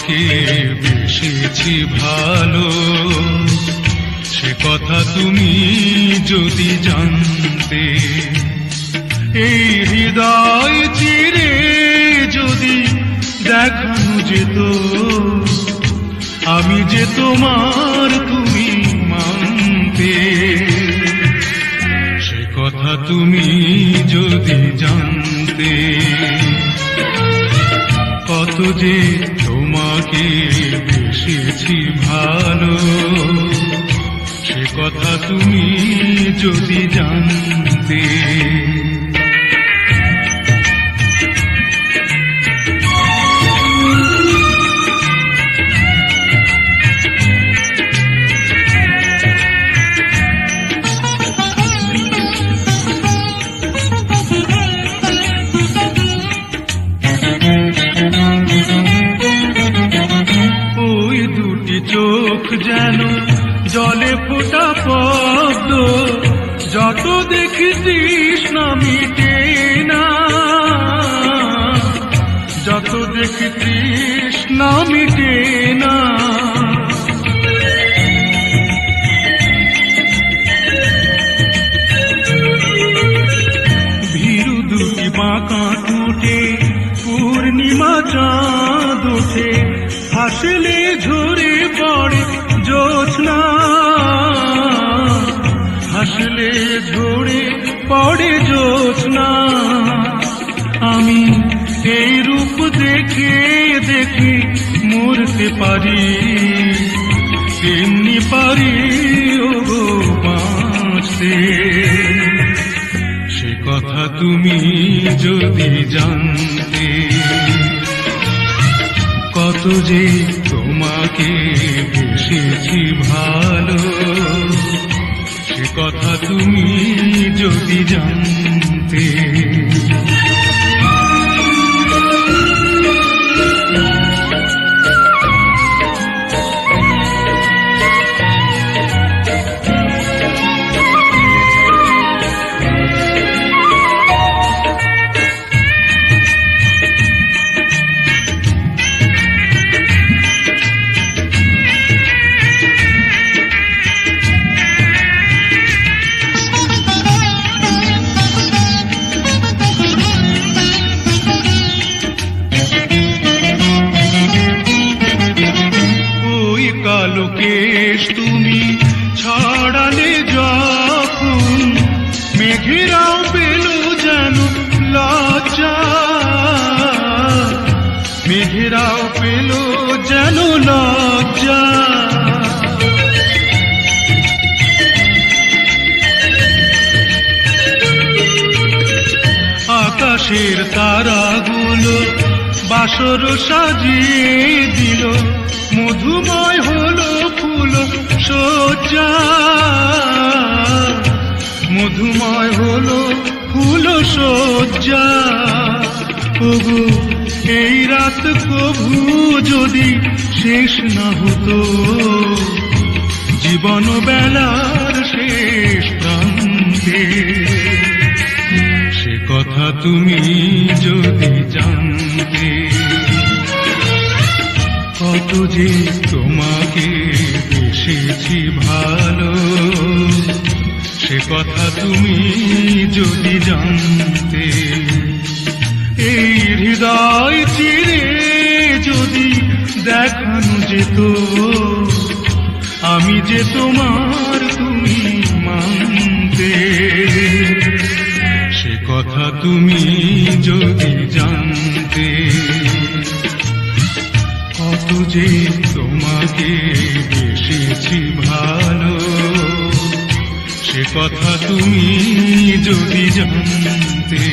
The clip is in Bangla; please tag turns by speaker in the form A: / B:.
A: তোমাকে বেসেছি ভালো, সে কথা তুমি যদি জানতে। এই হৃদয় চিরে যদি দেখানো যেত, আমি যে তোমার তুমি মানতে। সে কথা তুমি যদি জানতে, কত যে তোমাকে বেসেছি ভালো, সে কথা তুমি যদি জানতে। ওই দুটি চোখ যেন জলে ফোটা পদ্ম, যত দেখি তৃষ্ণা মিটে না, যত দেখি তৃষ্ণা মিটে না। ভীরু দুটি বাঁকা ঠোঁটে পূর্ণিমা চাঁদ ওঠে, হাসলে ঝরে পড়ে জ্যোৎস্না, হাসলে ঝরে পড়ে জ্যোৎস্না। আমি এই রূপ দেখে দেখে মরতে পারি, তেমনি পারি ওগো বাঁচতে। সে কথা তুমি যদি জানতে, কত যে তোমাকে বেসেছি ভালো, সে কথা তুমি যদি জানতে। কালো কেশ তুমি ছড়ালে যখন, মেঘেরাও পেল যেন লজ্জা, মেঘেরাও পেল যেন লজ্জা। আকাশের তারাগুলো বাসর সাজিয়ে দিল, মধুময় হলো ফুল সজ্জা, মধুময় হলো ফুল সজ্জা। ওগো এই রাত কভু যদি শেষ না হতো, জীবন বেলার শেষ প্রান্তে। সে কথা তুমি যদি জানতে, কত যে তোমাকে বেসেছি ভালো, সে কথা তুমি যদি জানতে। এই হৃদয় চিরে যদি দেখানো যেত, আমি যে তোমার তুমি মানতে। সে কথা তুমি যদি জানতে, কত যে তোমাকে বেসেছি ভালো, সে কথা তুমি যদি জানতে।